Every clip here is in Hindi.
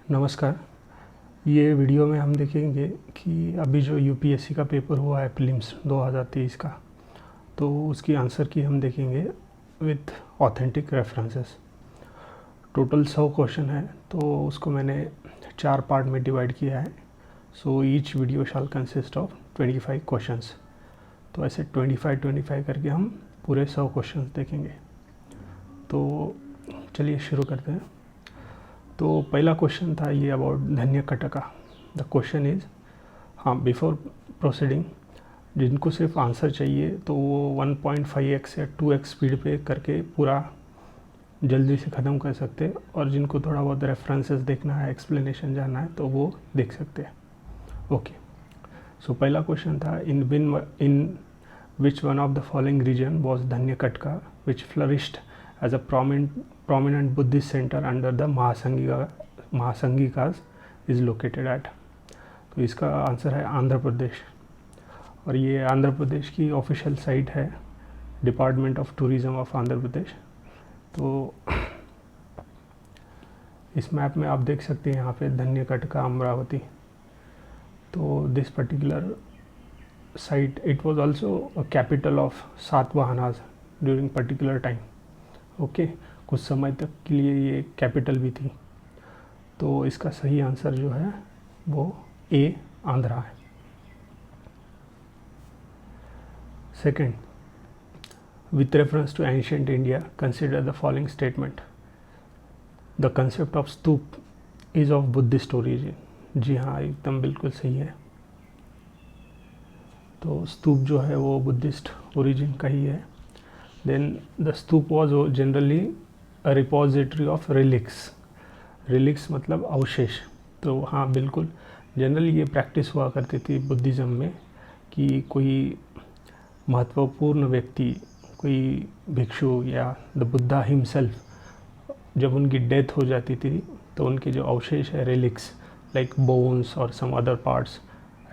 नमस्कार। ये वीडियो में हम देखेंगे कि अभी जो यूपीएससी का पेपर हुआ है प्रीलिम्स 2023 का, तो उसकी आंसर की हम देखेंगे with authentic references. Total 100 question है, तो उसको मैंने 4 पार्ट में डिवाइड किया है। So each video shell consist of 25 questions. तो ऐसे 25 करके हम पूरे 100 क्वेश्चंस देखेंगे। तो चलिए शुरू करते हैं। तो पहला क्वेश्चन था ये अबाउट धन्य कटका। द क्वेश्चन इज़, हाँ, बिफोर प्रोसीडिंग, जिनको सिर्फ आंसर चाहिए तो वो 1.5x या 2x स्पीड पे करके पूरा जल्दी से ख़त्म कर सकते हैं, और जिनको थोड़ा बहुत रेफरेंसेस देखना है, एक्सप्लेनेशन जानना है, तो वो देख सकते हैं। ओके, सो पहला क्वेश्चन था, in which one of the following region was Dhanyakataka which flourished as a prominent Buddhist center under the Mahasanghikas is located at। तो इसका आंसर है आंध्र प्रदेश, और ये आंध्र प्रदेश की ऑफिशियल साइट है, department of tourism of Andhra Pradesh. तो इस मैप में आप देख सकते हैं यहाँ पे धन्य कटका अमरावती। तो this particular site, it was also a capital of Satavahanas during particular time. Okay, कुछ समय तक के लिए ये कैपिटल भी थी। तो इसका सही आंसर जो है वो ए आंध्रा है। Second, with reference to ancient India consider the following statement. The concept of stupa is of Buddhist origin. जी हाँ, एकदम बिल्कुल सही है। तो स्तूप जो है वो बुद्धिस्ट ओरिजिन का ही है। Then the stup was generally a repository of relics। relics मतलब अवशेष। तो हाँ, बिल्कुल जनरली ये प्रैक्टिस हुआ करती थी बुद्धिज़्म में कि कोई महत्वपूर्ण व्यक्ति, कोई भिक्षु या द बुद्धा हिमसेल्फ, जब उनकी डेथ हो जाती थी तो उनके जो अवशेष है, relics लाइक बोन्स और some other parts,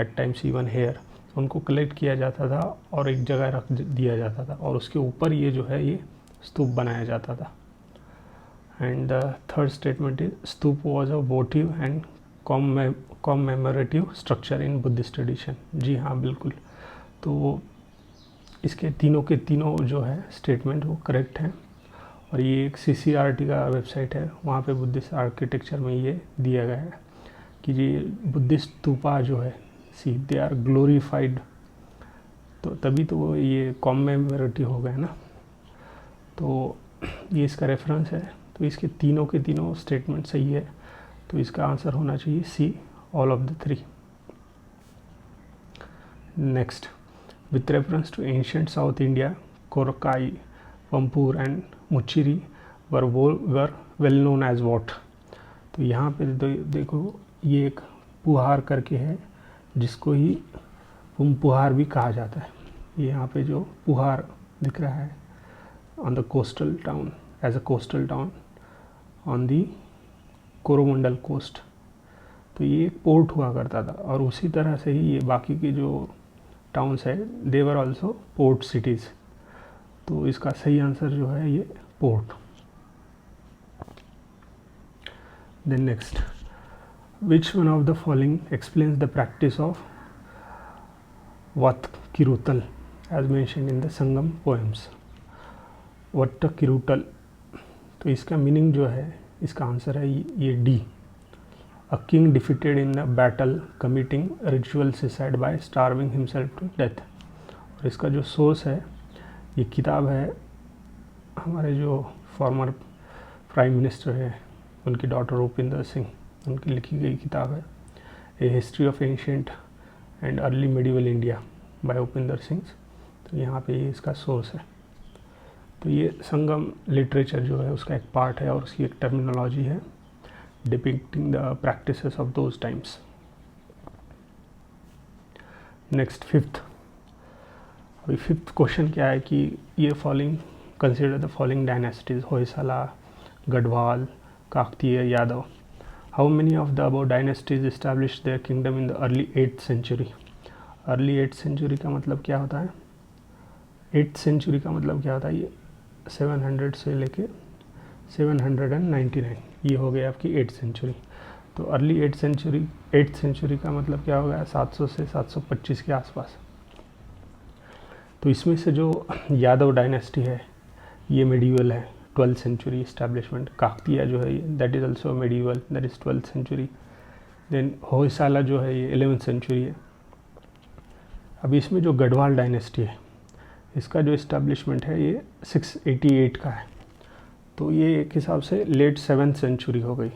at times even hair, उनको कलेक्ट किया जाता था और एक जगह रख दिया जाता था, और उसके ऊपर ये जो है ये स्तूप बनाया जाता था। And the third statement is, stupa was a votive and commemorative structure in Buddhist tradition. जी हाँ, बिल्कुल। तो इसके तीनों के तीनों जो है स्टेटमेंट वो करेक्ट हैं, और ये एक CCRT का वेबसाइट है, वहाँ पे बुद्धिस्ट आर्किटेक्चर में ये दिया गया है कि ये बुद्धिस्ट स्तूपा जो है, सी दे आर ग्लोरीफाइड। तो तभी तो वो ये कॉमेमोरेटिव हो गया ना। तो ये इसका रेफरेंस है। तो इसके तीनों के तीनों स्टेटमेंट सही है, तो इसका आंसर होना चाहिए C, all of the three. Next, with reference to ancient south India, Korkai, Poompuhar and Muchiri were well known as what. तो यहाँ पे देखो, ये एक पुहार करके है, जिसको ही पुहार भी कहा जाता है। ये यहाँ पे जो पुहार दिख रहा है, on the coastal town, as a coastal town on the Coromandel coast. तो ये एक पोर्ट हुआ करता था, और उसी तरह से ही ये बाकी के जो टाउन्स है, they were also port cities. तो इसका सही आंसर जो है ये port. Then next, which one of the following explains the practice of Vatkirutal as mentioned in the Sangam poems। Vatkirutal, तो इसका मीनिंग जो है, इसका आंसर है ये D. A king defeated in the battle committing ritual suicide by starving himself to death. और इसका जो सोर्स है, ये किताब है हमारे जो फॉर्मर प्राइम मिनिस्टर है, उनकी डॉटर रूपिंदर सिंह, उनकी लिखी गई किताब है, a history of ancient and early medieval India by Upinder Singh. तो यहाँ पे ये इसका सोर्स है। तो ये संगम लिटरेचर जो है उसका एक पार्ट है, और उसकी एक टर्मिनोलॉजी है depicting the practices of those times. Next, अभी फिफ्थ क्वेश्चन क्या है कि ये following, consider the following dynasties, Hoysala, Garhwal, Kakatiya, Yadav. How many of the above dynasties established their kingdom in the early 8th century? Early 8th century का मतलब क्या होता है? 8th century का मतलब क्या होता है? ये 700 से लेके 799, ये हो गया आपकी 8th century। तो अर्ली 8th सेंचुरी का मतलब क्या होगा, 700 से 725 के आसपास। तो इसमें से जो यादव डायनेस्टी है ये मेडिवल है, 12th सेंचुरी इस्टेब्लिशमेंट। काकतिया जो है that is also medieval, that is 12th century. Then Hoysala जो है ये 11th सेंचुरी है। अभी इसमें जो गढ़वाल डायनेस्टी है इसका जो इस्टेब्लिशमेंट है ये 688 का है, तो ये एक हिसाब से लेट 7th सेंचुरी हो गई,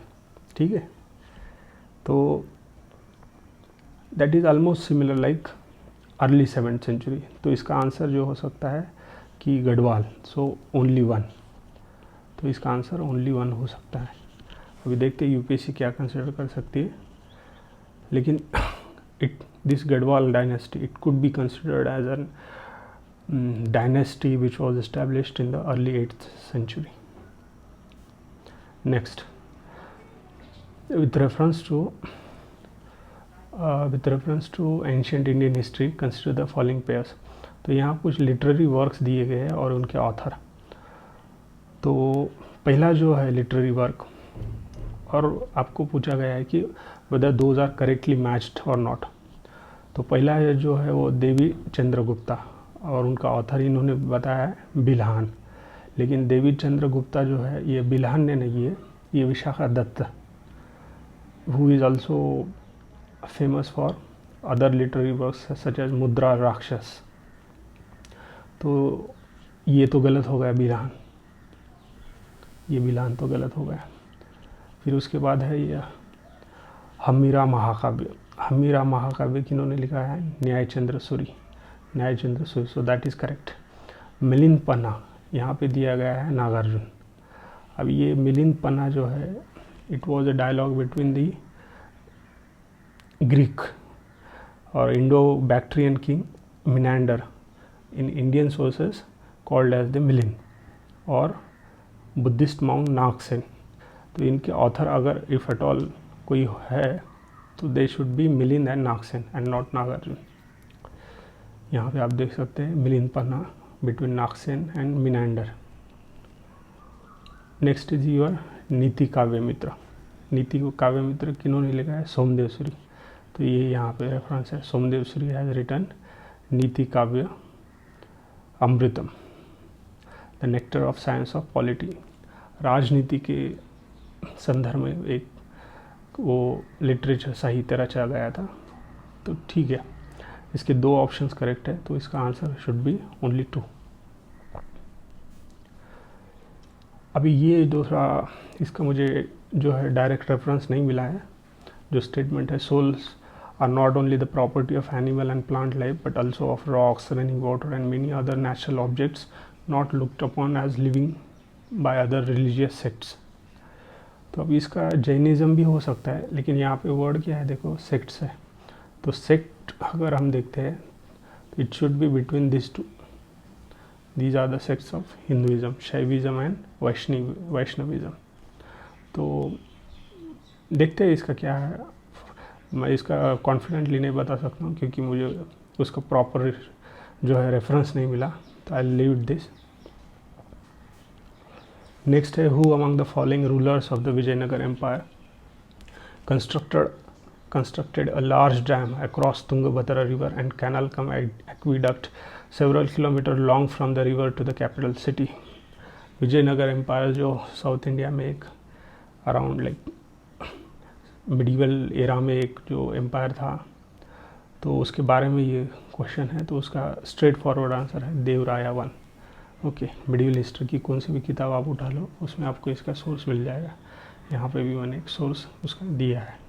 ठीक है। तो that is almost similar like early 7th century. तो इसका आंसर जो हो सकता है कि गढ़वाल, सो ओनली 1। तो इसका आंसर ओनली 1 हो सकता है। अभी देखते हैं यूपीएससी क्या कंसिडर कर सकती है, लेकिन this Gadwal dynasty, it could be considered as a dynasty which was established in the early 8th century. Next, with reference to ancient Indian history, consider the following pairs. तो यहाँ कुछ लिटरेरी वर्क्स दिए गए हैं और उनके ऑथर। तो पहला जो है लिटरेरी वर्क, और आपको पूछा गया है कि whether those are correctly matched or not। तो पहला है जो है वो देवी चंद्रगुप्ता, और उनका ऑथर इन्होंने बताया है बिल्हान। लेकिन देवी चंद्रगुप्ता जो है ये बिल्हान ने नहीं है, ये Vishakha Datta, who is also famous for other literary works such as Mudra Rakshasa. तो ये तो गलत हो गया बिल्हान, ये बिल्हान तो गलत हो गया। फिर उसके बाद है ये हमीरा महाकाव्य। हमीरा महाकाव्य किन्होंने लिखा है, Nayachandra Suri, Nayachandra Suri, so that is correct. Milinda Panha यहाँ पे दिया गया है नागार्जुन। अब ये मिलिंद पन्ना जो है it was a dialogue between the Greek और Indo Bactrian king Menander in Indian sources called as the Milinda, और बुद्धिस्ट माउंट नागसेन। तो इनके ऑथर अगर इफ़ एट ऑल कोई है तो they should be Milinda and Nagasena and not Nagarjuna. यहाँ पे आप देख सकते हैं Milinda Panha between Nagasena and Menander. Next is your Niti Kavya मित्र। नीति को काव्य मित्र किन्होंने लिखा है, सोमदेव सूरी। तो ये यहाँ पे रेफरेंस है, सोमदेव सूरी हैज़ रिटन नीति काव्य अमृतम, the nectar of science of polity. राजनीति के संदर्भ में एक वो लिटरेचर साहित्य रचा गया था। तो ठीक है, इसके 2 ऑप्शंस करेक्ट है, तो इसका आंसर शुड बी ओनली 2। अभी ये दूसरा, इसका मुझे जो है डायरेक्ट रेफरेंस नहीं मिला है। जो स्टेटमेंट है, souls are not only the property of animal and plant life but also of rocks, running water and many other natural objects not looked upon as living by other religious sects. तो अब इसका जैनिज़्म भी हो सकता है, लेकिन यहाँ पे वर्ड क्या है देखो, सेक्ट्स है। तो सेक्ट अगर हम देखते हैं तो it should be between this two, these are the sects of Hinduism, Shaivism and Vaishnavism. तो देखते हैं इसका क्या है। मैं इसका कॉन्फिडेंटली नहीं बता सकता हूँ क्योंकि मुझे उसका प्रॉपर जो है रेफरेंस नहीं मिला, तो आई लीव दिस। नेक्स्ट है, who among the following rulers of the Vijayanagara empire constructed a large dam across Tungabhadra river and canal cum aqueduct several kilometers long from the river to the capital city। Vijayanagara empire जो साउथ इंडिया में एक अराउंड लाइक मिडिवल एरा में एक जो एम्पायर था, तो उसके बारे में ये क्वेश्चन है। तो उसका स्ट्रेट फॉरवर्ड आंसर है देवराया 1। ओके, मिडिवल हिस्ट्री की कौन सी भी किताब आप उठा लो उसमें आपको इसका सोर्स मिल जाएगा। यहाँ पे भी मैंने एक सोर्स उसका दिया है।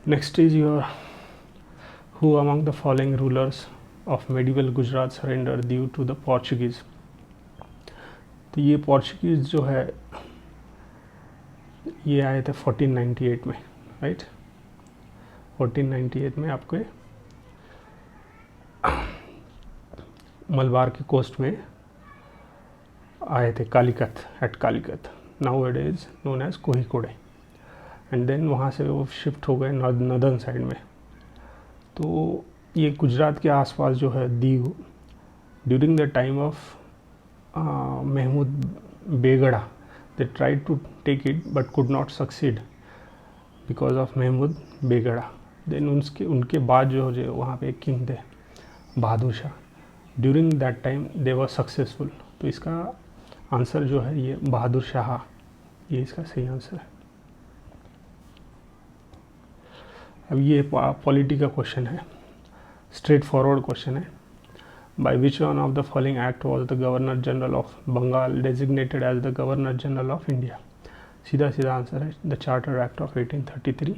Next is your, who among the following rulers of medieval Gujarat surrender due to the Portuguese. तो ये पोर्चुगीज़ जो है ये आए थे 1498 में, राइट। 1498 में आपके मलबार के कोस्ट में आए थे, Calicut, at Calicut, now it is known as Kozhikode. And then वहाँ से वो शिफ्ट हो गए नॉर्दर्न साइड में। तो ये गुजरात के आसपास जो है Diu, during the time of Mahmud Begada, they tried to take it but could not succeed because of Mahmud Begada. Then उनके बाद जो वहाँ पे एक किंग थे Bahadur Shah, during that time they were successful. तो इसका आंसर जो है ये बहादुर शाह, ये इसका सही आंसर है। अब ये पॉलिटी का क्वेश्चन है, स्ट्रेट फॉरवर्ड क्वेश्चन है। By which one of the following act was the governor general of Bengal designated as the governor general of India? सीधा सीधा आंसर है द चार्टर एक्ट ऑफ 1833।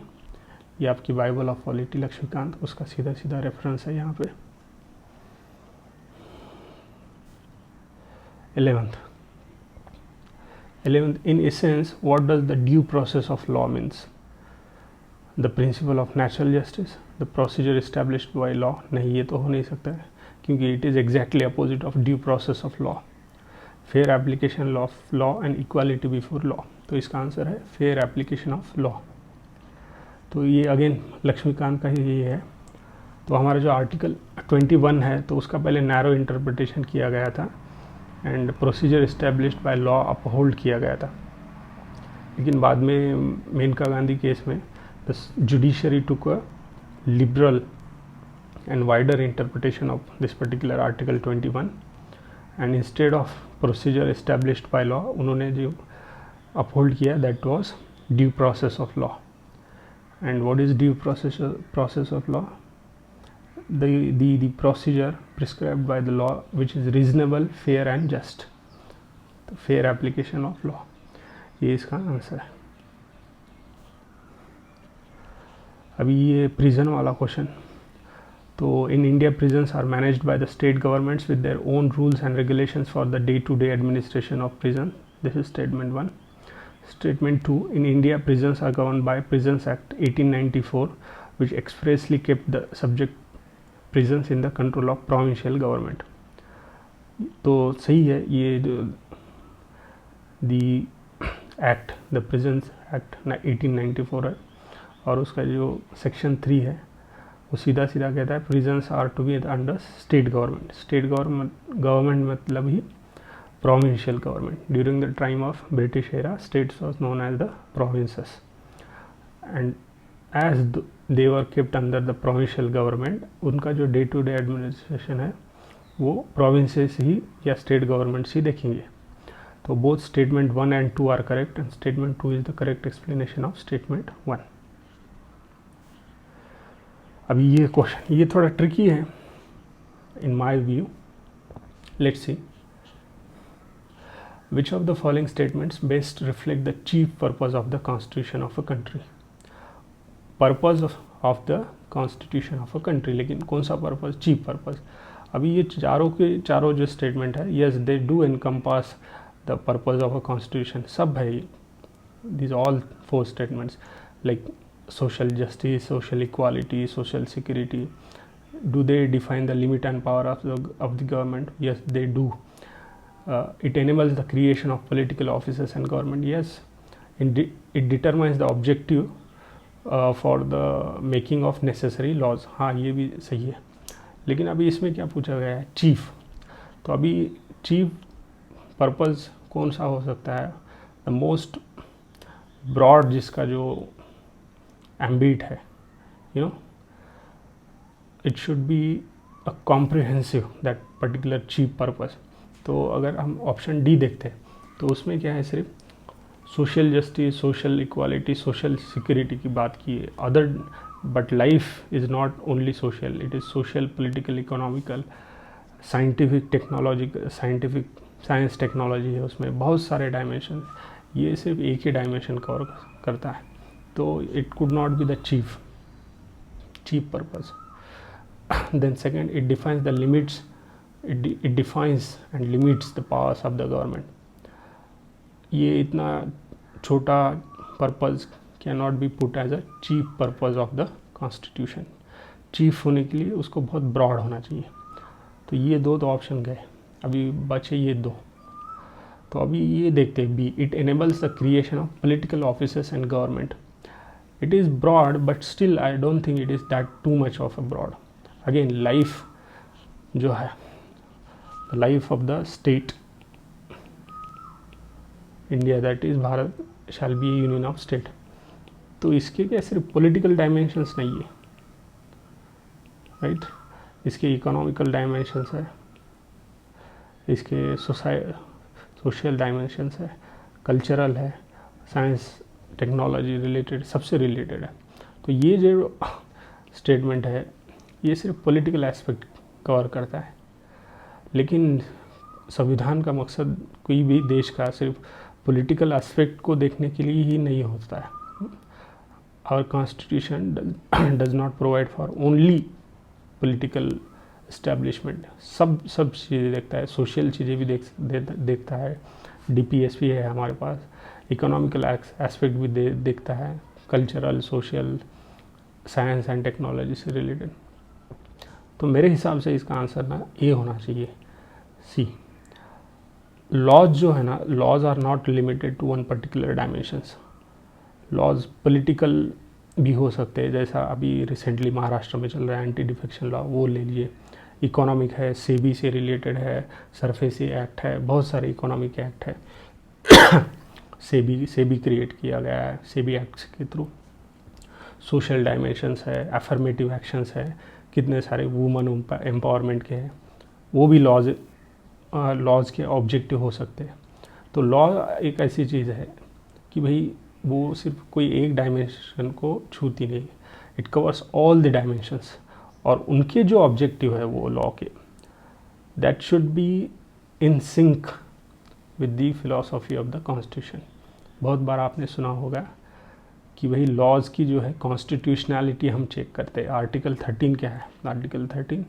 ये आपकी बाइबल ऑफ पॉलिटी लक्ष्मीकांत, उसका सीधा सीधा रेफरेंस है यहाँ पे। 11th, in essence what does the due process of law means? The principle of natural justice, the procedure established by law? नहीं, ये तो हो नहीं सकता है क्योंकि it is exactly opposite of due process of law. Fair application of law and equality before law. तो इसका आंसर है fair application of law। तो ये अगेन लक्ष्मीकांत का ही ये है। तो हमारा जो आर्टिकल 21 है तो उसका पहले नैरो इंटरप्रिटेशन किया गया था and procedure established by law uphold किया गया था, लेकिन बाद में मेनका गांधी केस में the judiciary took a liberal and wider interpretation of this particular article 21 and instead of procedure established by law उन्होंने जो अपहोल्ड किया that was due process of law. And what is due process of law? The procedure prescribed by the law which is reasonable, fair and just, the fair application of law, ये इसका आंसर है। अभी ये प्रिजन वाला क्वेश्चन, तो in India prisons are managed by the state governments with their own rules and regulations for the day-to-day administration of prison. This is statement 1. Statement 2, in India prisons are governed by Prisons Act 1894 which expressly kept the subject prisons in the control of provincial government। तो सही है ये जो the act, the prisons act 1894 है और उसका जो सेक्शन 3 है वो सीधा सीधा कहता है prisons are to be under state government. State government मतलब ही provincial government. During the time of British era states was known as the provinces and as they were kept under the provincial government, उनका जो डे टू डे एडमिनिस्ट्रेशन है वो प्रोविंसेस ही या स्टेट गवर्नमेंट्स ही देखेंगे। तो both statement 1 and 2 are correct and statement 2 is the correct explanation of statement 1। अभी ये क्वेश्चन ये थोड़ा ट्रिकी है in my view. Let's see which of the following statements best reflect the chief purpose of the constitution of a country? Purpose of the constitution of a country, लेकिन कौन सा पर्पज? Chief purpose. अभी ये चारों के चारों जो स्टेटमेंट है, yes they do encompass the purpose of a constitution, सब है ये, these all 4 statements like social justice, social equality, social security. Do they define the limit and power of the government? Yes, they do. It enables the creation of political offices and government. Yes, it determines the objective for the making of necessary laws. हाँ, ये भी सही है. लेकिन अभी इसमें क्या पूछा गया है? चीफ. तो अभी चीफ पर्पज़ कौन सा हो सकता है? द मोस्ट ब्रॉड, जिसका जो एम्बिट है, you know, it should be a comprehensive that particular chief purpose. तो अगर हम ऑप्शन डी देखते हैं तो उसमें क्या है, सिर्फ social justice, social equality, social security की बात की है. Other but life is not only social, it is social, political, economical, scientific, technology, scientific science technology है, उसमें बहुत सारे डायमेंशन. ये सिर्फ एक ही डायमेंशन कवर करता है. तो it could not be the chief purpose. Then second, it defines the limits, it defines and limits the powers of the government. ये इतना छोटा purpose can not be put as a chief purpose of the constitution. Chief होने के लिए उसको बहुत ब्रॉड होना चाहिए. तो ये दो तो ऑप्शन गए, अभी बचे ये दो. तो अभी ये देखते हैं B, it enables the creation of political offices and government. It is broad but still I don't think it is that too much of a broad. Again, life जो है, the life of the state, India that is Bharat shall be union of state. तो इसके क्या सिर्फ पॉलिटिकल डायमेंशंस नहीं है, राइट, इसके इकोनॉमिकल डायमेंशंस है, इसके सोशल डायमेंशंस है, कल्चरल है, साइंस टेक्नोलॉजी रिलेटेड, सबसे रिलेटेड है। तो ये जो स्टेटमेंट है ये सिर्फ पॉलिटिकल एस्पेक्ट कवर करता है, लेकिन संविधान का मकसद कोई भी देश का सिर्फ पॉलिटिकल एस्पेक्ट को देखने के लिए ही नहीं होता है। Our constitution does not provide for only political establishment, सब चीज़ें देखता है, सोशल चीज़ें भी देखता है, डीपीएसपी है हमारे पास, इकोनॉमिकल एस्पेक्ट भी देखता है, cultural, social, science and technology से रिलेटेड। तो मेरे हिसाब से इसका आंसर ना ए होना चाहिए, सी। लॉज जो है ना, laws are not limited to one particular dimensions. Laws political भी हो सकते हैं, जैसा अभी रिसेंटली महाराष्ट्र में चल रहा है एंटी डिफेक्शन लॉ, वो ले लीजिए। इकोनॉमिक है, सेबी से रिलेटेड है, सरफेसी एक्ट है, बहुत सारे इकोनॉमिक एक्ट है सेबी क्रिएट किया गया है सेबी एक्ट के थ्रू। सोशल डायमेंशंस है, अफर्मेटिव एक्शंस है, कितने सारे वुमन एम्पावरमेंट के हैं, वो भी लॉज के ऑब्जेक्टिव हो सकते हैं। तो लॉ एक ऐसी चीज़ है कि भाई वो सिर्फ कोई एक डायमेंशन को छूती नहीं, it covers all the dimensions, और उनके जो ऑब्जेक्टिव है वो लॉ के, that should be in sync with the philosophy of the constitution. बहुत बार आपने सुना होगा कि भाई लॉज की जो है कॉन्स्टिट्यूशनैलिटी हम चेक करते हैं। आर्टिकल 13 क्या है? आर्टिकल 13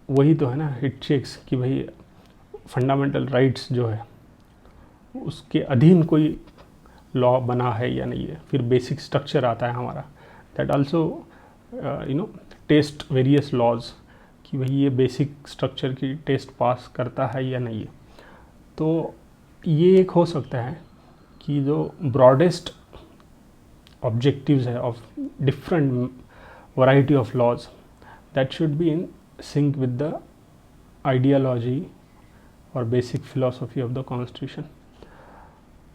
वही तो है ना, इट चेक्स कि भाई फंडामेंटल राइट्स जो है उसके अधीन कोई लॉ बना है या नहीं है। फिर बेसिक स्ट्रक्चर आता है हमारा, that also test various laws कि भाई ये बेसिक स्ट्रक्चर की टेस्ट पास करता है या नहीं है। तो ये एक हो सकता है कि जो ब्रॉडेस्ट ऑब्जेक्टिव्स है of different variety of laws, that should be in sync with the ideology और basic philosophy of the constitution.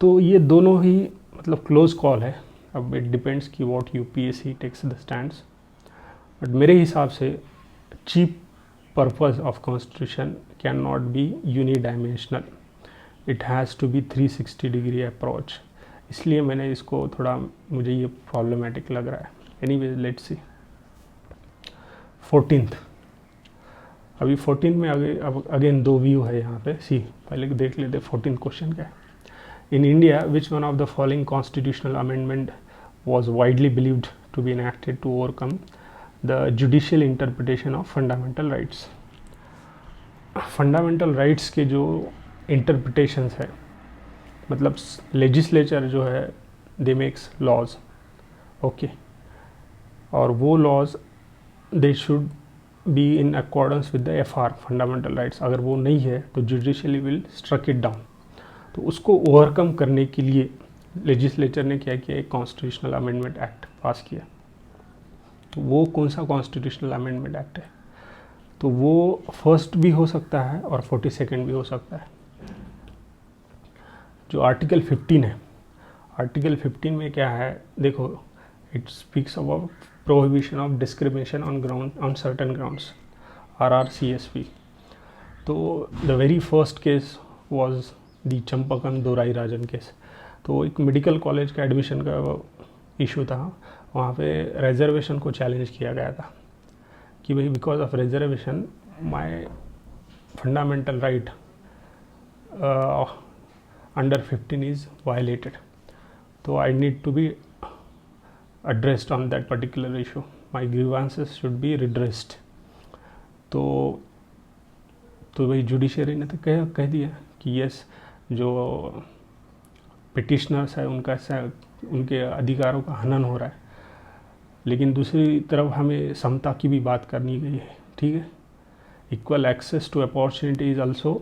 तो ये दोनों ही मतलब क्लोज कॉल है, अब इट डिपेंड्स कि what UPSC takes the stands. But मेरे हिसाब से chief purpose of constitution can not be unidimensional, it has to be 360 degree approach. इसलिए मैंने इसको थोड़ा, मुझे ये प्रॉब्लमेटिक लग रहा है। Anyways let's see 14th। अभी 14 में अब अगेन दो व्यू है यहाँ पे। सी पहले देख लेते 14th क्वेश्चन क्या है। In India which one of the following constitutional amendment was widely believed to be enacted to overcome the judicial interpretation of fundamental rights। Fundamental rights के जो इंटरप्रिटेशंस है, मतलब लेजिस्लेचर जो है दे मेक्स लॉज, ओके, और वो laws they should be in accordance with the FR fundamental rights. अगर वो नहीं है तो judicially will struck it down. तो उसको ओवरकम करने के लिए लेजिस्लेचर ने क्या किया, एक कॉन्स्टिट्यूशनल अमेंडमेंट एक्ट पास किया। तो वो कौन सा कॉन्स्टिट्यूशनल अमेंडमेंट एक्ट है? तो वो फर्स्ट भी हो सकता है और 42nd भी हो सकता है। जो आर्टिकल 15 है, आर्टिकल 15 में क्या है देखो, it speaks about prohibition of discrimination on ground on certain grounds, RRCSP। तो the very first case was the Champakam Dorairajan case. तो एक मेडिकल कॉलेज का एडमिशन का इशू था, वहाँ पे रिजर्वेशन को चैलेंज किया गया था कि भाई because of reservation my fundamental right under 15 is violated, तो I need to be addressed on that particular issue, my grievances should be redressed. तो भाई जुडिशरी ने तो कह दिया कि यस, जो पिटिशनर्स है उनके अधिकारों का हनन हो रहा है, लेकिन दूसरी तरफ हमें समता की भी बात करनी गई है, ठीक है। Equal access to opportunity is also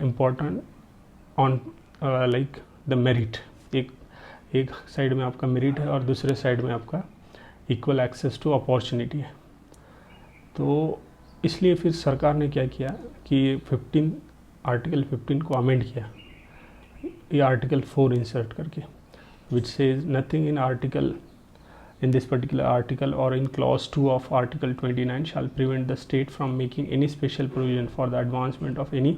important on like the merit. एक साइड में आपका मेरिट है और दूसरे साइड में आपका इक्वल एक्सेस टू अपॉर्चुनिटी है। तो इसलिए फिर सरकार ने क्या किया कि 15 आर्टिकल 15 को अमेंड किया, ये आर्टिकल 4 इंसर्ट करके, which says nothing in article in this particular article or in clause 2 of article 29 shall prevent the state from making any special provision for the advancement of any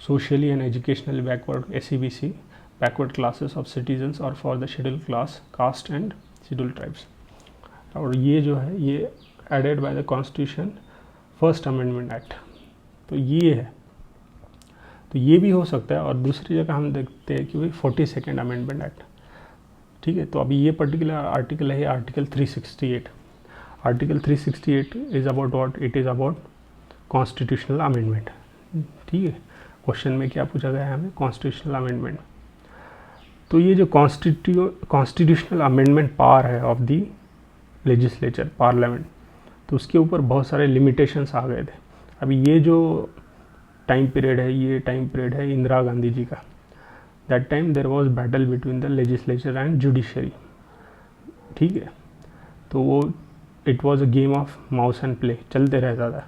socially and educationally backward SEBC backward classes of citizens or for the scheduled class caste and scheduled tribes. और ये जो है ये added by the constitution first amendment act, तो ये है, तो ये भी हो सकता है। और दूसरी जगह हम देखते हैं कि भाई 42nd अमेंडमेंट एक्ट, ठीक है। तो अभी ये पर्टिकुलर आर्टिकल है article 368। Article 368 is about what, it is about constitutional amendment, ठीक है। क्वेश्चन में क्या पूछा गया है हमें, कॉन्स्टिट्यूशनल अमेंडमेंट। तो ये जो कॉन्स्टिट्यूशनल अमेंडमेंट पावर है ऑफ द लेजिस्लेचर पार्लियामेंट, तो उसके ऊपर बहुत सारे लिमिटेशंस आ गए थे। अभी ये जो टाइम पीरियड है, ये टाइम पीरियड है इंदिरा गांधी जी का। That time there was battle between the legislature and judiciary, ठीक है। तो वो it was a game of mouse and play, चलते रहता था।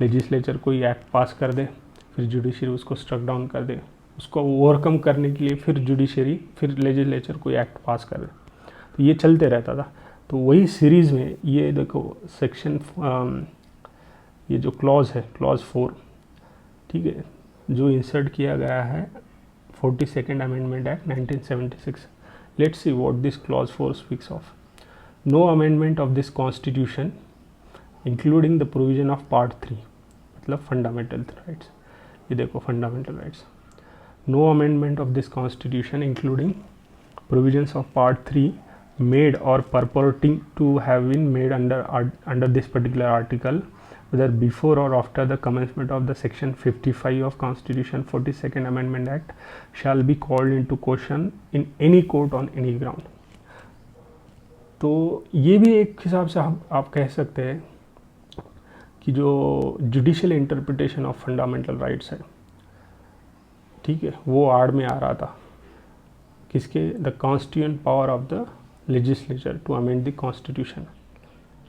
लेजिस्लेचर कोई एक्ट पास कर दे, फिर जुडिशरी उसको स्ट्रक डाउन कर दे, उसको ओवरकम करने के लिए फिर जुडिशरी, फिर लेजिस्लेचर कोई एक्ट पास कर दे, तो ये चलते रहता था। तो वही सीरीज़ में ये देखो सेक्शन ये जो क्लॉज है, क्लॉज 4, ठीक है, जो इंसर्ट किया गया है 42nd Amendment Act 1976. Let's see what this clause 4 speaks of. No amendment of this constitution including the provision of part 3, मतलब fundamental rights, ये देखो fundamental rights. No amendment of this constitution including provisions of part 3 made or purporting to have been made under this particular article, whether before or after the commencement of the section 55 of Constitution 42nd Amendment Act shall be called into question in any court on any ground. तो ये भी एक हिसाब से आप कह सकते हैं कि जो judicial interpretation of fundamental rights है, ठीक है, वो आड़ में आ रहा था किसके, the constituent power of the legislature to amend the constitution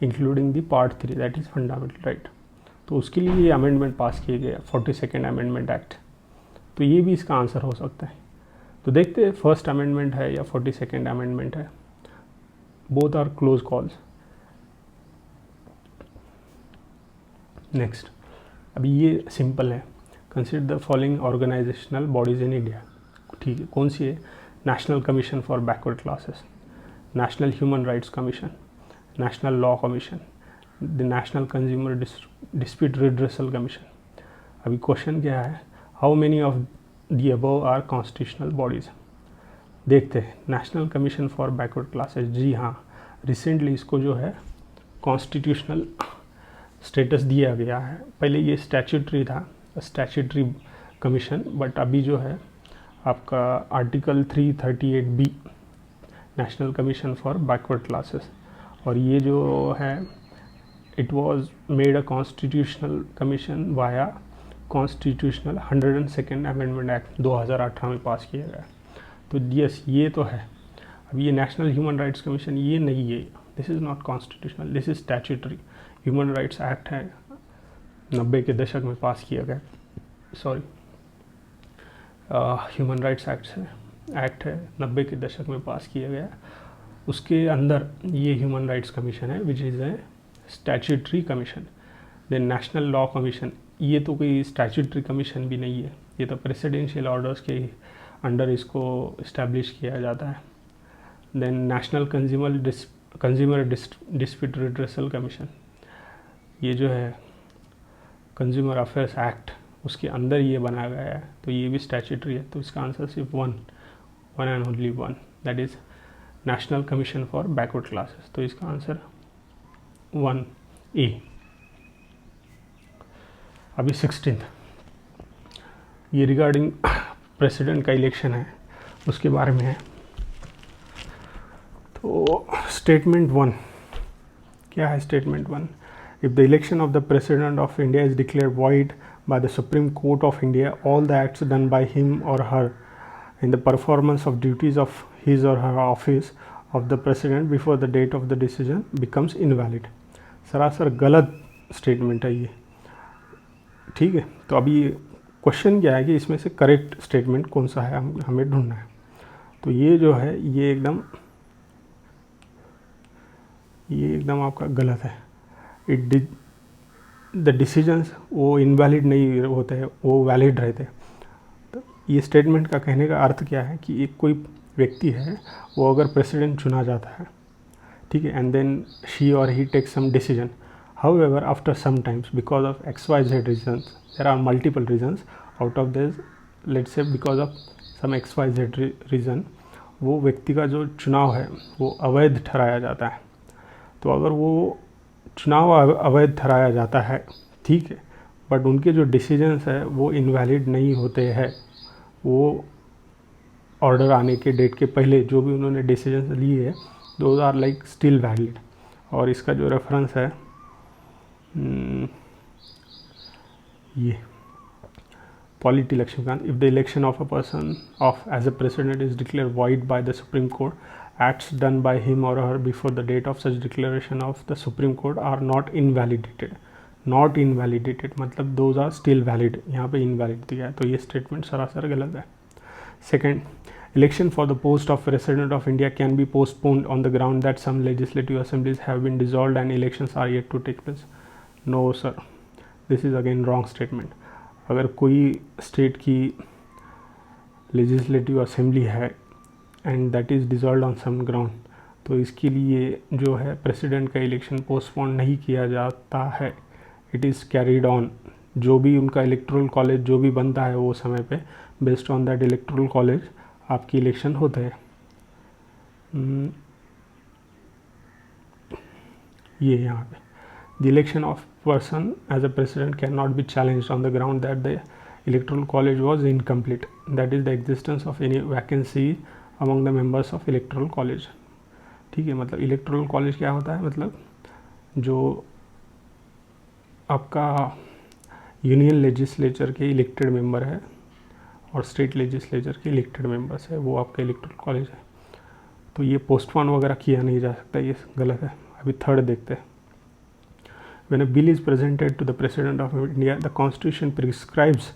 including the part 3 that is fundamental right. तो उसके लिए ये अमेंडमेंट पास किए गए 42nd अमेंडमेंट एक्ट, तो ये भी इसका आंसर हो सकता है। तो देखते हैं फर्स्ट अमेंडमेंट है या 42nd अमेंडमेंट है, both are close calls. Next, अभी ये सिंपल है, consider the following organizational bodies in India, ठीक है। कौन सी है, national commission for backward classes, national human rights commission, national law commission, the national consumer dispute redressal commission. अभी क्वेश्चन क्या है, how many of the above are constitutional bodies. देखते हैं, national commission for backward classes, जी हाँ, रिसेंटली इसको जो है कॉन्स्टिट्यूशनल स्टेटस दिया गया है। पहले ये स्टैट्यूटरी था, स्टैट्यूटरी कमीशन, बट अभी जो है आपका article 338B national commission for backward classes, और ये जो है it was made a constitutional commission via constitutional 102nd amendment act 2018 में पास किया गया। तो यस, ये तो है। अब ये नेशनल ह्यूमन राइट्स कमीशन ये नहीं है, this is not constitutional, this is statutory. Human rights act है 90 के दशक में पास किया गया, सॉरी ह्यूमन राइट्स एक्ट है 90 के दशक में पास किया गया। उसके अंदर ये ह्यूमन राइट्स कमीशन है which is a statutory commission. Then national law commission, ये तो कोई स्टैट्यूटरी कमीशन भी नहीं है, ये तो प्रेसिडेंशियल ऑर्डर्स के अंडर इसको इस्टेब्लिश किया जाता है। Then national consumer dispute redressal commission, ये जो है कंज्यूमर अफेयर्स एक्ट उसके अंदर ये बनाया गया है, तो ये भी स्टैट्यूटरी है। तो इसका आंसर सिर्फ one and only one, that is national commission for backward classes. तो इसका आंसर 1A। अभी 16th, ये रिगार्डिंग प्रेसिडेंट का इलेक्शन है, उसके बारे में है। तो स्टेटमेंट 1 क्या है, statement 1, if the election of the president of India is declared void by the Supreme Court of India, all the acts done by him or her in the performance of duties of his or her office of the president before the date of the decision becomes invalid। सरासर गलत स्टेटमेंट है ये, ठीक है। तो अभी क्वेश्चन क्या है कि इसमें से करेक्ट स्टेटमेंट कौन सा है हमें ढूंढना है। तो ये जो है ये एकदम आपका गलत है। द डिसीजंस वो इनवैलिड नहीं होते हैं, वो वैलिड रहते हैं। तो ये स्टेटमेंट का कहने का अर्थ क्या है कि एक कोई व्यक्ति है, वो अगर प्रेसिडेंट चुना जाता है, ठीक है, and then she or he take some decision, however after some times because of xyz reasons, there are multiple reasons, out of this let's say because of some xyz reason वो व्यक्ति का जो चुनाव है वो अवैध ठहराया जाता है। तो अगर वो चुनाव अवैध ठहराया जाता है, ठीक है, बट उनके जो डिसीजंस है वो इनवैलिड नहीं होते हैं, वो ऑर्डर आने के डेट के पहले जो भी उन्होंने डिसीजंस लिए है those are like still valid. और इसका जो रेफरेंस है ये polity Laxmikanth, if the election of a person of as a president is declare void by the supreme court, acts done by him or her before the date of such declaration of the Supreme Court are not invalidated. Not invalidated मतलब those are still valid, यहाँ पे invalid दिया है, तो ये स्टेटमेंट सरासर गलत है। Second, election for the post of President of India can be postponed on the ground that some legislative assemblies have been dissolved and elections are yet to take place. No sir, this is again wrong statement. अगर कोई स्टेट की लेजिस्लेटिव असेंबली है and that is dissolve on some ground, तो इसके लिए जो है प्रेसिडेंट का इलेक्शन पोस्टपोन नहीं किया जाता है, इट इज़ कैरीड ऑन। जो भी उनका इलेक्टोरल कॉलेज जो भी बनता है वो समय पे based on that electoral college आपकी इलेक्शन होते हैं। ये यहाँ पे the election of person as a president can not be challenged on the ground that the electoral college was incomplete, that is the existence of any vacancy among the members of electoral college. ठीक है, मतलब इलेक्टोरल कॉलेज क्या होता है, मतलब जो आपका यूनियन लेजिस्लेचर के इलेक्टेड मेंबर है और स्टेट लेजिस्लेचर के इलेक्टेड मेंबर्स है, वो आपका इलेक्टोरल कॉलेज है। तो ये पोस्टपोन वगैरह किया नहीं जा सकता, ये गलत है। अभी थर्ड देखते हैं। When a bill is presented to the President of India, the Constitution prescribes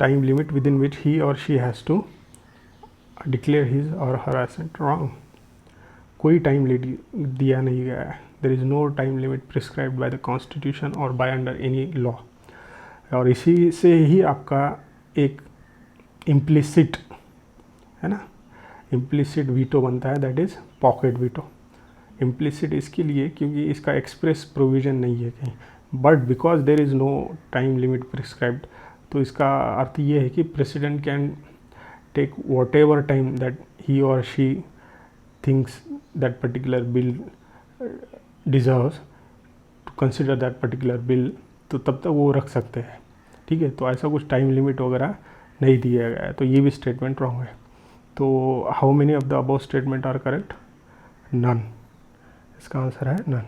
time limit within which he or she has to declare his or her assent. Wrong. कोई टाइम दिया नहीं गया है। There is no time limit prescribed by the Constitution or by under any law. और इसी से ही आपका एक implicit है ना, implicit veto बनता है, that is pocket veto. Implicit इसके लिए क्योंकि इसका एक्सप्रेस प्रोविज़न नहीं है कहीं, but because there is no time limit prescribed, तो इसका अर्थ ये है कि president can take whatever time that he or she thinks that particular bill deserves to consider that particular bill, तो तब तक वो रख सकते हैं। ठीक है, तो ऐसा कुछ टाइम लिमिट वगैरह नहीं दिया गया है, तो ये भी स्टेटमेंट रॉन्ग है। तो how many of the above statement are correct? None. इसका आंसर है नन।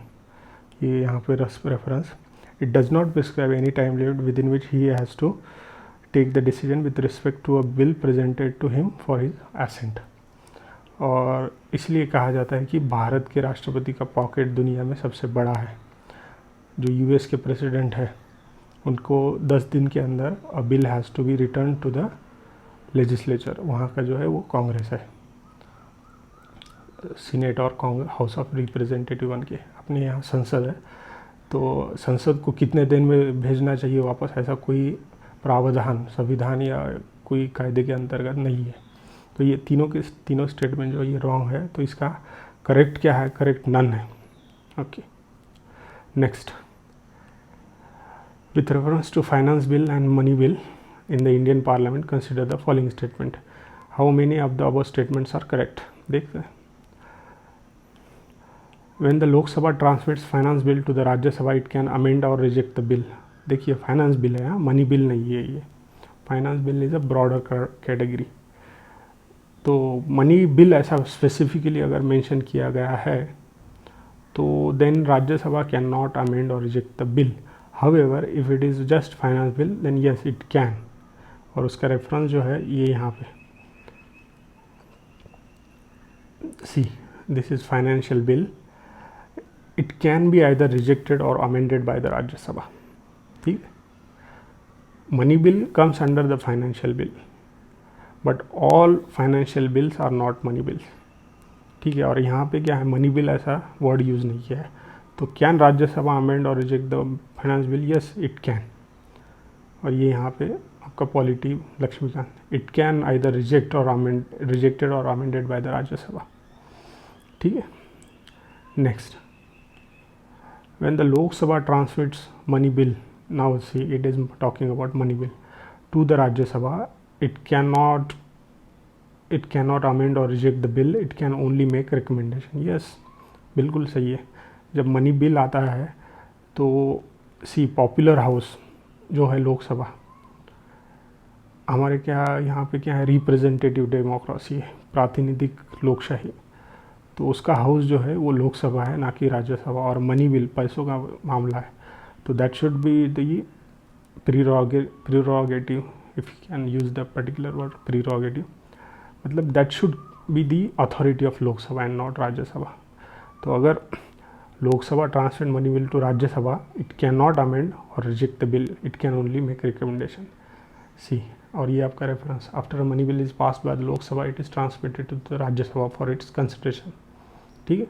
ये यहाँ पे reference, it does not prescribe any time limit with in which he has to take the decision with respect to a bill presented to him for his assent. और इसलिए कहा जाता है कि भारत के राष्ट्रपति का पॉकेट दुनिया में सबसे बड़ा है। जो यूएस के प्रेसिडेंट है उनको 10 दिन के अंदर a bill has to be return to the legislature, वहाँ का जो है वो कांग्रेस है, सीनेट और हाउस ऑफ रिप्रेजेंटेटिव बन के। अपने यहाँ संसद है, तो संसद को कितने दिन में भेजना चाहिए वापस, ऐसा कोई प्रावधान संविधान या कोई कायदे के अंतर्गत नहीं है। तो ये तीनों स्टेटमेंट जो ये रॉन्ग है, तो इसका करेक्ट क्या है? करेक्ट नन है। Okay, next, with reference to finance bill and money bill in the Indian parliament consider the following statement. How many of the above statements are correct? देखते हैं। When the Lok Sabha transmits finance bill to the Rajya Sabha, it can amend or reject the bill. देखिए फाइनेंस बिल है, मनी बिल नहीं है। ये finance bill is a broader category. तो मनी बिल ऐसा स्पेसिफिकली अगर मेंशन किया गया है तो then Rajya Sabha can not amend or reject the bill. However if it is just finance bill then yes it can. और उसका रेफरेंस जो है ये यहाँ पे, see this is financial bill, it can be either rejected or amended by the Rajya Sabha. ठीक है, money bill comes under the financial bill, but all financial bills are not money bills, ठीक है। और यहाँ पे क्या है, मनी बिल ऐसा वर्ड यूज़ नहीं किया है। तो can Rajya Sabha amend or reject the finance bill? Yes it can. और ये यहाँ पे आपका polity Laxmikanth, it can either rejected or amended by the Rajya Sabha, ठीक है। Next, when the Lok Sabha transmits money bill, now see it is talking about money bill to the Rajya Sabha, it cannot amend or reject the bill, it can only make recommendation. Yes, बिल्कुल सही है। जब मनी बिल आता है तो सी पॉपुलर हाउस जो है लोकसभा, हमारे क्या यहाँ पे क्या है, रिप्रेजेंटेटिव डेमोक्रेसी है, प्रातिनिधिक लोकशाही, तो उसका हाउस जो है वो लोकसभा है, ना कि राज्यसभा। और मनी बिल पैसों का मामला है, तो that should be the prerogative, if you can use the particular word prerogative, मतलब that should be the authority of Lok Sabha and not Rajya Sabha. तो अगर Lok Sabha transfer money bill to Rajya Sabha, it can not amend or reject the bill, it can only make recommendation. See, और ये आपका reference, after money bill is pass by the Lok Sabha it is transmitted to the Rajya Sabha for it's consideration, ठीक है।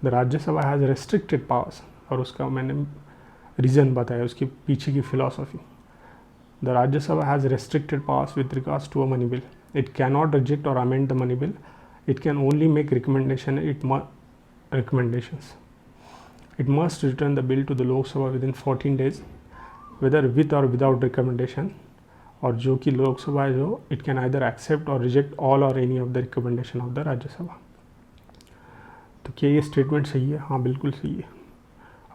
The Rajya Sabha has restricted powers, और उसका मैंने रीज़न बताया, उसके पीछे की philosophy. The Rajya Sabha has restricted powers with regards to a money bill, it can not reject or amend the money bill, it can only make recommendation, it must return the bill to the Lok Sabha with in 14 days, whether with or without recommendation. और जो कि लोकसभा है जो, इट कैन आइदर एक्सेप्ट और रिजेक्ट ऑल और any of the recommendation of the Rajya Sabha. तो क्या ये स्टेटमेंट सही है? हाँ बिल्कुल सही है।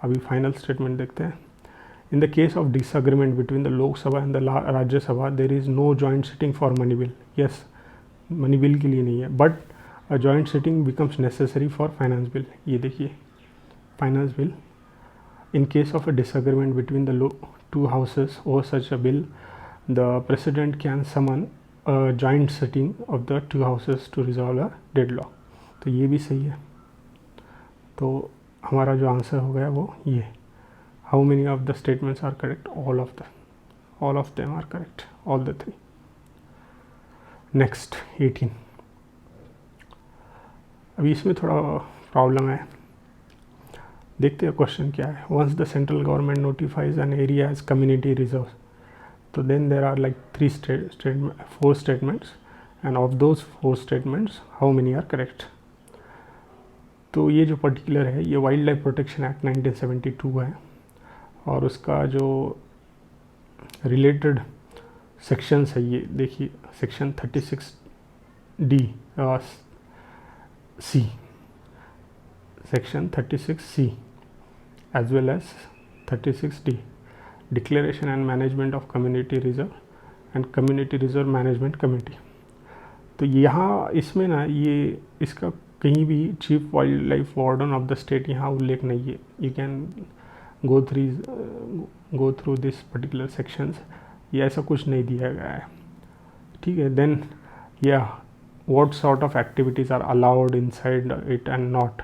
अभी फाइनल स्टेटमेंट देखते हैं। In the case of disagreement between the Lok Sabha and the Rajya Sabha there is no joint sitting for money bill. Yes, money bill के लिए नहीं है, but a joint sitting becomes necessary for finance bill. ये देखिए, finance bill, in case of a disagreement between the two houses over such a bill, the president can summon a joint sitting of the two houses to resolve a deadlock. तो ये भी सही है। तो हमारा जो आंसर हो गया वो ये, how many of the statements are correct? All of them are correct, all the 3। Next 18, अभी इसमें थोड़ा प्रॉब्लम है, देखते हैं क्वेश्चन क्या है। Once the central government notifies an area as community reserve, तो then there are like 4 statements, and of those 4 statements how many are correct? तो ये जो पर्टिकुलर है ये वाइल्ड लाइफ प्रोटेक्शन एक्ट 1972 है, और उसका जो रिलेटेड सेक्शंस है ये देखिए, section 36D C, section 36C as well as 36D, declaration and management of community reserve and community reserve management committee. तो यहाँ इसमें ना ये इसका कहीं भी chief wild life warden of the state यहाँ उल्लेख नहीं है। You can go through this particular sections, ये ऐसा कुछ नहीं दिया गया है, ठीक है। देन या what sort of activities are allowed inside it and not,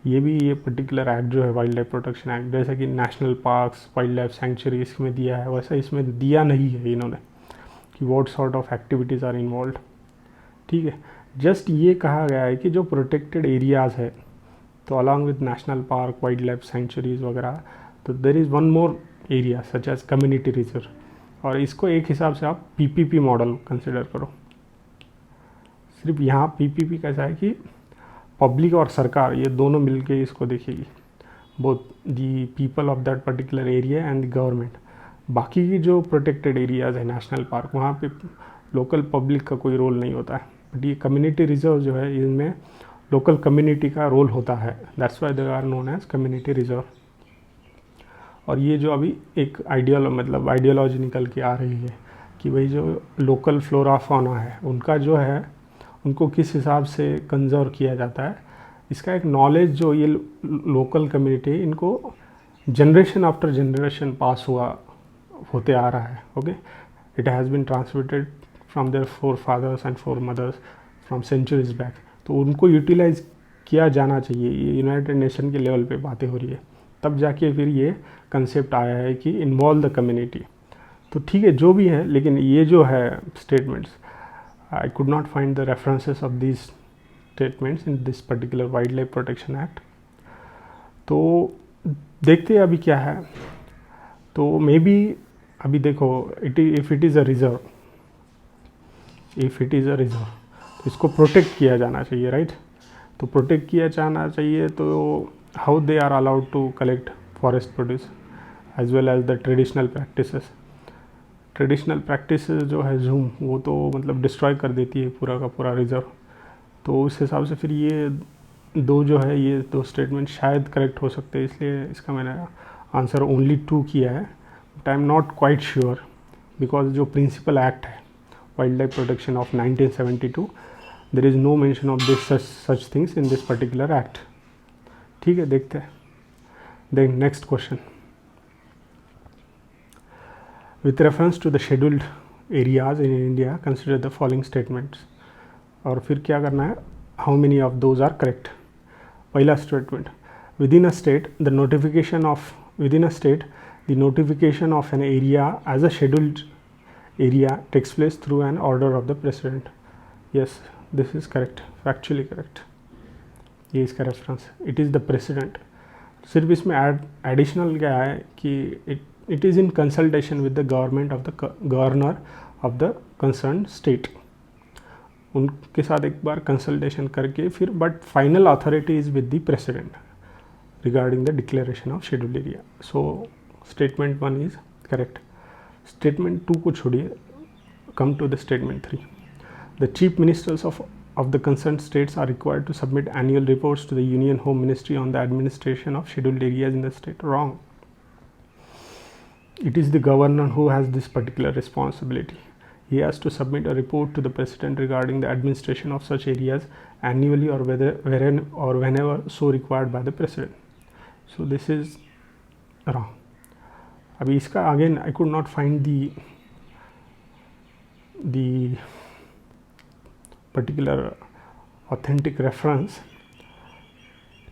ये भी ये पर्टिकुलर एक्ट जो है वाइल्ड लाइफ प्रोटेक्शन एक्ट, जैसे कि national parks, wild life sanctuary इसमें दिया है, वैसा इसमें दिया नहीं है इन्होंने कि what sort of activities are involve, ठीक है। जस्ट ये कहा गया है कि जो प्रोटेक्टेड एरियाज़ है, तो along with national park, wild life sanctuaries वगैरह, तो there is one more area such as community reserve, और इसको एक हिसाब से आप PPP मॉडल कंसिडर करो। सिर्फ यहाँ PPP कैसा है कि पब्लिक और सरकार ये दोनों मिलके इसको देखेगी, both the people of that particular area and the government. बाकी की जो प्रोटेक्टेड एरियाज़ है, नेशनल पार्क, वहाँ पे लोकल पब्लिक का कोई रोल नहीं होता है, बट ये कम्युनिटी रिजर्व जो है इनमें लोकल कम्युनिटी का रोल होता है, that's why they are known as community reserve. और ये जो अभी एक आइडियोलॉजी निकल के आ रही है कि भाई जो लोकल फ्लोरा फौना है उनका जो है उनको किस हिसाब से कंजर्व किया जाता है, इसका एक नॉलेज जो ये लोकल कम्युनिटी इनको जनरेशन आफ्टर जनरेशन पास होते आ रहा है। Okay, it has been transmitted from their forefathers and foremothers from centuries back, तो उनको यूटिलाइज किया जाना चाहिए। ये यूनाइटेड नेशन के लेवल पे बातें हो रही है, तब जाके फिर ये कंसेप्ट आया है कि इन्वॉल्व द कम्युनिटी। तो ठीक है जो भी है, लेकिन ये जो है statements, I could not find the references of these statements in this particular wild life protection act. तो देखते हैं अभी क्या है। तो मे बी अभी देखो, if it is a reserve, तो इसको प्रोटेक्ट किया जाना चाहिए, राइट। तो प्रोटेक्ट किया जाना चाहिए, तो how they are allowed to collect forest produce as well as the traditional practices जो है जूम, वो तो मतलब डिस्ट्रॉय कर देती है पूरा का पूरा रिजर्व। तो उस हिसाब से फिर ये दो स्टेटमेंट शायद करेक्ट हो सकते हैं, इसलिए इसका मैंने आंसर ओनली 2 किया है। But I am not quite sure, because जो प्रिंसिपल एक्ट है wild life protection of 1972, there is no mention of this such things in this particular act. ठीक है, देखते हैं। Then next question, with reference to the scheduled areas in India consider the following statements. और फिर क्या करना है, how many of those are correct. पहला statement, within a state the notification of N area as a scheduled area takes place through an order of the president. Yes, this is correct, factually correct. ये इसका reference, it is the president. सिर्फ इसमें एडिशनल क्या है कि इट इज़ in consultation with the government of the governor of the concern state. उनके साथ एक बार कंसल्टेशन करके फिर, but final authority is with the president regarding the declaration of scheduled area. So statement 1 is correct. Statement 2 को छोड़िए, come to the statement 3। The chief ministers of the concerned states are required to submit annual reports to the Union Home Ministry on the administration of scheduled areas in the state. Wrong. It is the governor who has this particular responsibility. He has to submit a report to the president regarding the administration of such areas annually or whenever so required by the president. So this is wrong. अभी इसका again I could not find the particular authentic reference.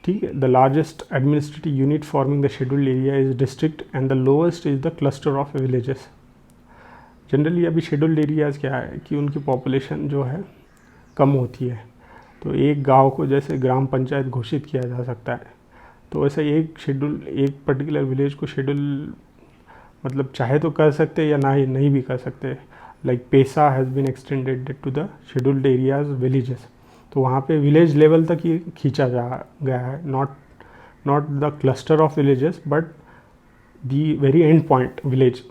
ठीक है, the largest administrative unit forming the scheduled area is district and the lowest is the cluster of villages. Generally अभी शेड्यूल्ड एरियाज़ क्या है कि उनकी पॉपुलेशन जो है कम होती है, तो एक गांव को जैसे ग्राम पंचायत घोषित किया जा सकता है, तो वैसे एक पर्टिकुलर विलेज को शेड्यूल मतलब चाहे तो कर सकते या ना ही नहीं भी कर सकते। Like PESA has been extended to the scheduled areas villages, तो वहाँ पे विलेज लेवल तक ये खींचा जा गया है, not the cluster of villages but the very end point village.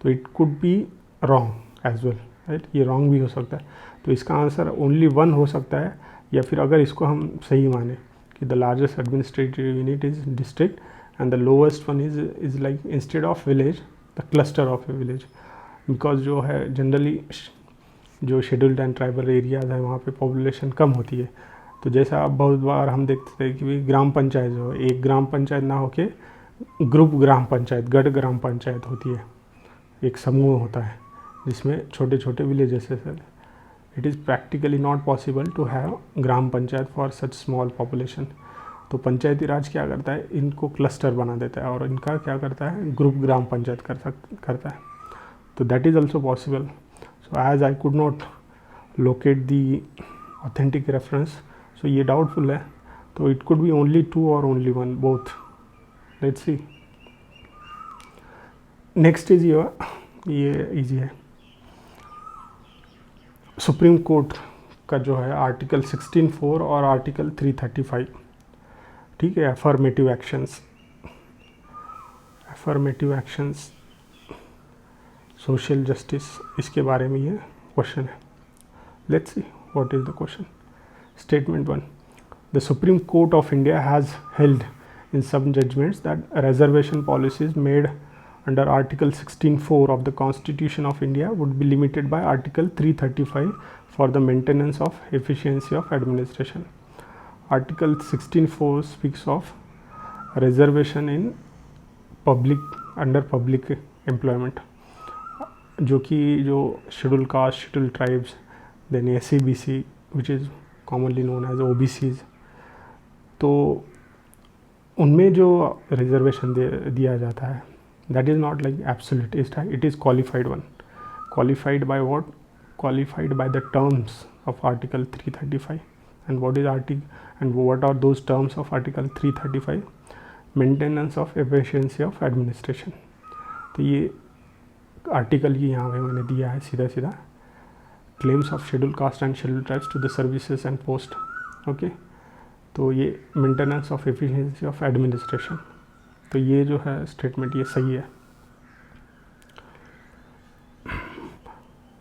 तो it could be wrong as well, right. ये रॉन्ग भी हो सकता है, तो इसका आंसर ओनली 1 हो सकता है। या फिर अगर इसको हम सही माने कि the largest administrative unit is district and the lowest one is like instead of village the cluster of a village, because जो है जनरली जो शेड्यूल्ड एंड ट्राइबल एरियाज़ है वहाँ पे पॉपुलेशन कम होती है। तो जैसा अब बहुत बार हम देखते हैं कि भाई ग्राम पंचायत जो है, एक ग्राम पंचायत ना होके ग्रुप ग्राम पंचायत, गढ़ ग्राम पंचायत होती है, एक समूह होता है जिसमें छोटे छोटे विलेजेस है। It is practically not possible to have gram panchayat for such small population. तो पंचायती राज क्या करता है, इनको क्लस्टर बना देता है और इनका क्या करता है, ग्रुप ग्राम पंचायत करता है। तो that is also possible. So as I could not locate the authentic reference, so ये डाउटफुल है, तो इट कुड बी ओनली 2 और only 1, both. Let's see. Next is ये इजी है। सुप्रीम कोर्ट का जो है आर्टिकल 16(4) और आर्टिकल 335, ठीक है, अफर्मेटिव एक्शंस, सोशल जस्टिस, इसके बारे में ये क्वेश्चन है। Let's see what is the question. Statement 1, the supreme court of India has held in some judgments that reservation policies made under Article 16(4) of the Constitution of India would be limited by Article 335 for the maintenance of efficiency of administration. Article 16(4) speaks of reservation in under public employment, जो कि जो scheduled caste, scheduled tribes, then SC/BC, which is commonly known as OBCs, तो उनमें जो रिजर्वेशन दिया जाता है that is not like absolute, it is qualified one. Qualified by what? Qualified by the terms of article 335. And what are those terms of article 335? Maintenance of efficiency of administration. तो ये आर्टिकल ही यहाँ पे मैंने दिया है सीधा सीधा. Claims of schedule caste and schedule tribes to the services and post. Okay, तो ये maintenance of efficiency of administration. तो ये जो है स्टेटमेंट ये सही है.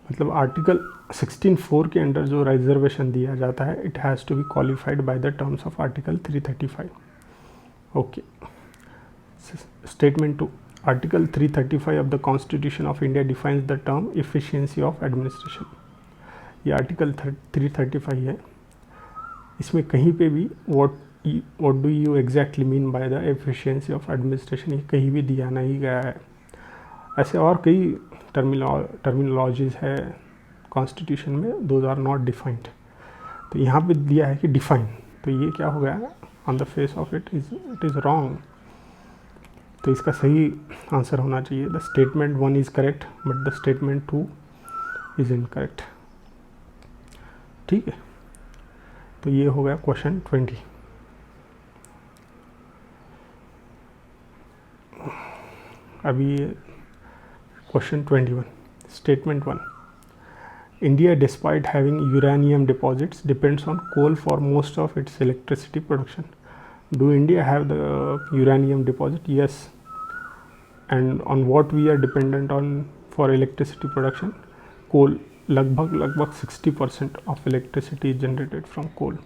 मतलब आर्टिकल 16(4) के अंडर जो रिजर्वेशन दिया जाता है, it has to be qualified by the terms of article 335. Okay. Statement 2. Article 335 of the constitution of India defines the term efficiency of administration. ये आर्टिकल 335 है. इसमें कहीं पे भी what do you exactly mean by the efficiency of administration, ये कहीं भी दिया नहीं गया है. ऐसे और कई टर्मिनोलॉजीज है कॉन्स्टिट्यूशन में, दोज आर नॉट डिफाइंड. तो यहाँ पे दिया है कि डिफाइन. तो ये क्या हो गया, on the face of it is wrong. तो इसका सही आंसर होना चाहिए the statement 1 is correct but the statement 2 is incorrect. ठीक है. तो ये हो गया क्वेश्चन 20. अभी question 21. Statement 1. India, despite having uranium deposits, depends on coal for most of its electricity production. Do India have the uranium deposit? Yes. And on what we are dependent on for electricity production? Coal. लगभग 60% of electricity is generated from coal.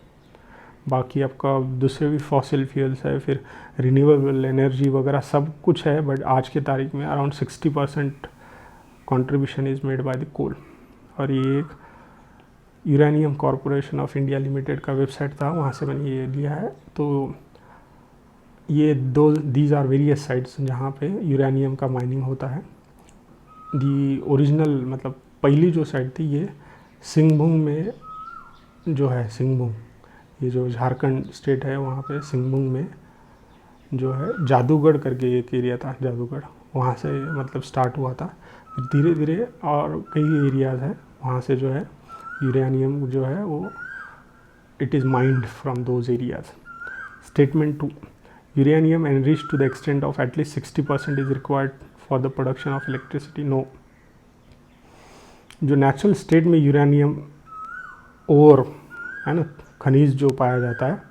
बाकी आपका दूसरे भी फॉसिल फ्यूल्स है, फिर रिन्यूएबल एनर्जी वगैरह सब कुछ है, बट आज के तारीख में around 60% contribution is made by the coal. और ये एक uranium corporation of India limited का वेबसाइट था, वहाँ से मैंने ये लिया है. तो ये दीज आर वेरियस साइट्स जहाँ पे यूरेनियम का माइनिंग होता है. दी ओरिजिनल मतलब पहली जो साइट थी ये सिंहभूम में जो है, सिंहभूम ये जो झारखंड स्टेट है वहाँ पे सिंहभूम में जो है जादूगढ़ करके एक एरिया था, जादूगढ़, वहाँ से मतलब स्टार्ट हुआ था. फिर धीरे धीरे और कई एरियाज़ हैं वहाँ से जो है यूरेनियम जो है वो it is mined from those areas. Statement 2. Uranium enriched to the extent of at least 60% is required for the production of electricity. No. जो नेचुरल स्टेट में यूरेनियम और है ना खनिज जो पाया जाता है,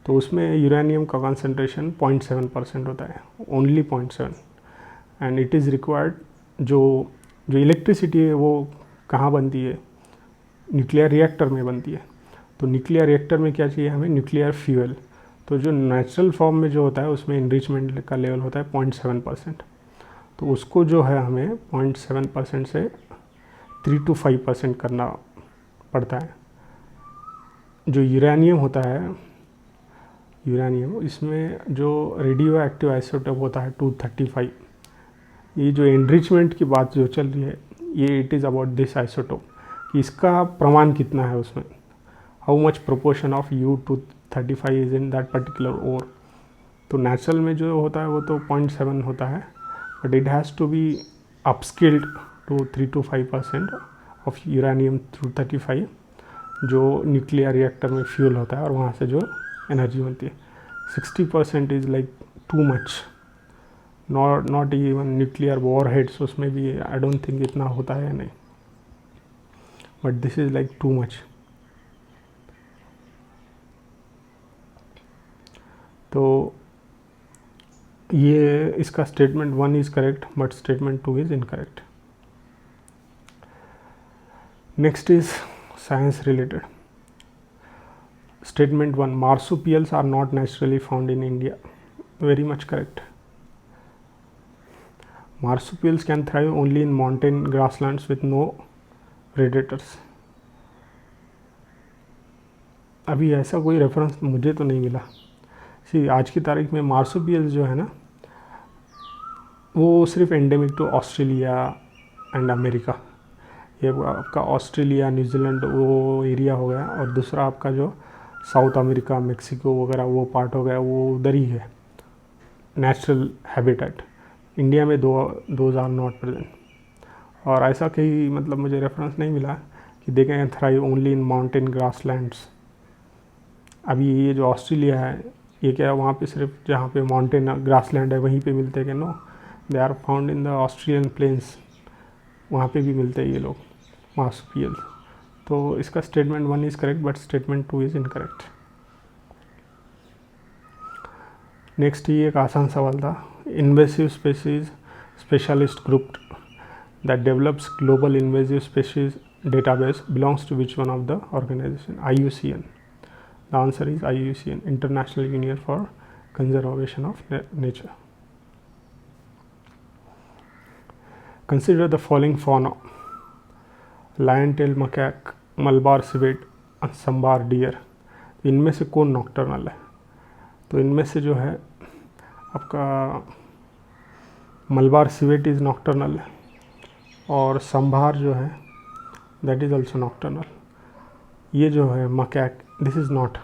तो उसमें यूरेनियम का कंसंट्रेशन 0.7% होता है, only 0.7. And it is required. जो इलेक्ट्रिसिटी है वो कहाँ बनती है, न्यूक्लियर रिएक्टर में बनती है. तो न्यूक्लियर रिएक्टर में क्या चाहिए हमें, न्यूक्लियर फ्यूल. तो जो नेचुरल फॉर्म में जो होता है उसमें इनरिचमेंट का लेवल होता है 0.7%. तो उसको जो है हमें 0.7% से 3 to 5% करना पड़ता है. जो यूरेनियम होता है, यूरेनियम इसमें जो रेडियो एक्टिव आइसोटोप होता है 235. ये जो एनरिचमेंट की बात जो चल रही है ये it is about this isotope, कि इसका प्रमाण कितना है उसमें, how much proportion of U-235 is in that particular ore. तो नेचुरल में जो होता है वो तो 0.7 होता है, but it has to be upskilled to 3 to 5% of uranium 235 जो न्यूक्लियर रिएक्टर में फ्यूल होता है और वहाँ से जो एनर्जी बनती है. 60% is like too much. Not even nuclear war heads उसमें भी आई डोंट थिंक इतना होता है या नहीं, but this is like too much. तो ये इसका statement 1 is correct but statement 2 is incorrect. Next is science related. Statement 1. Marsupials are not naturally found in India. Very much correct. Marsupials can thrive only in mountain grasslands with no predators. अभी ऐसा कोई रेफरेंस मुझे तो नहीं मिला. आज की तारीख में मार्सुपियल्स जो है ना वो सिर्फ endemic to Australia and America. ये आपका ऑस्ट्रेलिया न्यूजीलैंड वो एरिया हो गया, और दूसरा आपका जो साउथ अमेरिका मेक्सिको वगैरह वो पार्ट हो गया, वो उधर ही है नेचुरल हैबिटेट. इंडिया में दोज आर नॉट प्रेजेंट। और ऐसा कहीं मतलब मुझे रेफरेंस नहीं मिला कि they can thrive only in mountain grasslands. अभी ये जो ऑस्ट्रेलिया है ये क्या है, वहाँ पे सिर्फ जहाँ पे माउंटेन ग्रासलैंड है वहीं पे मिलते हैं? No, they are found in the Australian plains, वहाँ पे भी मिलते हैं ये लोग मार्सुपियल्स। तो इसका statement 1 is correct but statement 2 is incorrect. Next ये एक आसान सवाल था, invasive species specialist group that develops global invasive species database belongs to which one of the organization? IUCN। The answer is IUCN, International Union for Conservation of Nature. Consider the following fauna: lion-tailed macaque, Malabar civet, and sambar deer. इनमें से कौन नॉक्टर्नल है? तो इनमें से जो है आपका मलबार सिवेट इज़ नॉक्टर्नल है, और संभार जो है दैट इज़ ऑल्सो नॉक्टर्नल। ये जो है macaque, this is not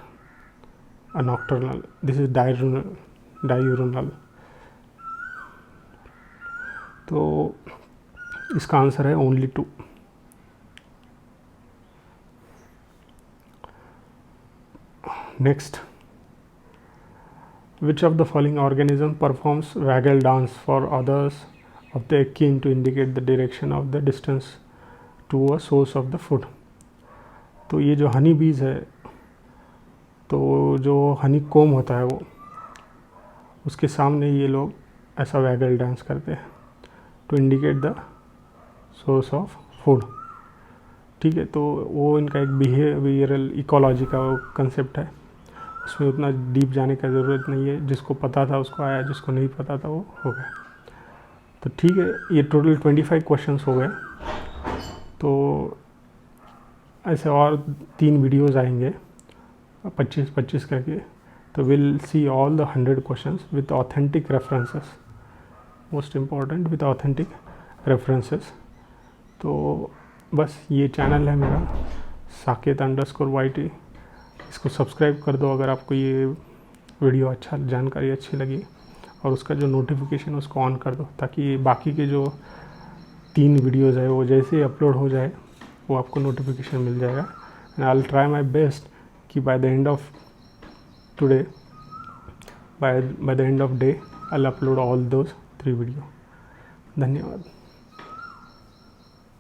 a nocturnal, this is diurnal. तो इसका आंसर है only 2। Next, which of the following organism performs waggle dance for others of the kin to indicate the direction of the distance to a source of the food? तो ये जो हनी बीज है, तो जो हनी कोम होता है वो, उसके सामने ये लोग ऐसा वैगल डांस करते हैं to indicate the source of food. ठीक है, तो वो इनका एक बिहेवियरल इकोलॉजी का कंसेप्ट है, उसमें उतना डीप जाने का ज़रूरत नहीं है। जिसको पता था उसको आया, जिसको नहीं पता था वो हो गया। तो ठीक है, ये टोटल 25 क्वेश्चंस हो गए। तो ऐसे और 3 वीडियोस आएंगे 25-25 करके। तो will see all the 100 questions with authentic references, most important with authentic references. तो बस ये चैनल है मेरा saket_yt, इसको सब्सक्राइब कर दो अगर आपको ये वीडियो अच्छा, जानकारी अच्छी लगी, और उसका जो नोटिफिकेशन है उसको ऑन कर दो, ताकि बाकी के जो 3 वीडियोस है वो जैसे ही अपलोड हो जाए वो आपको नोटिफिकेशन मिल जाएगा। And I will try my best कि by the end of today, by the end of day I will upload all those 3 video. धन्यवाद।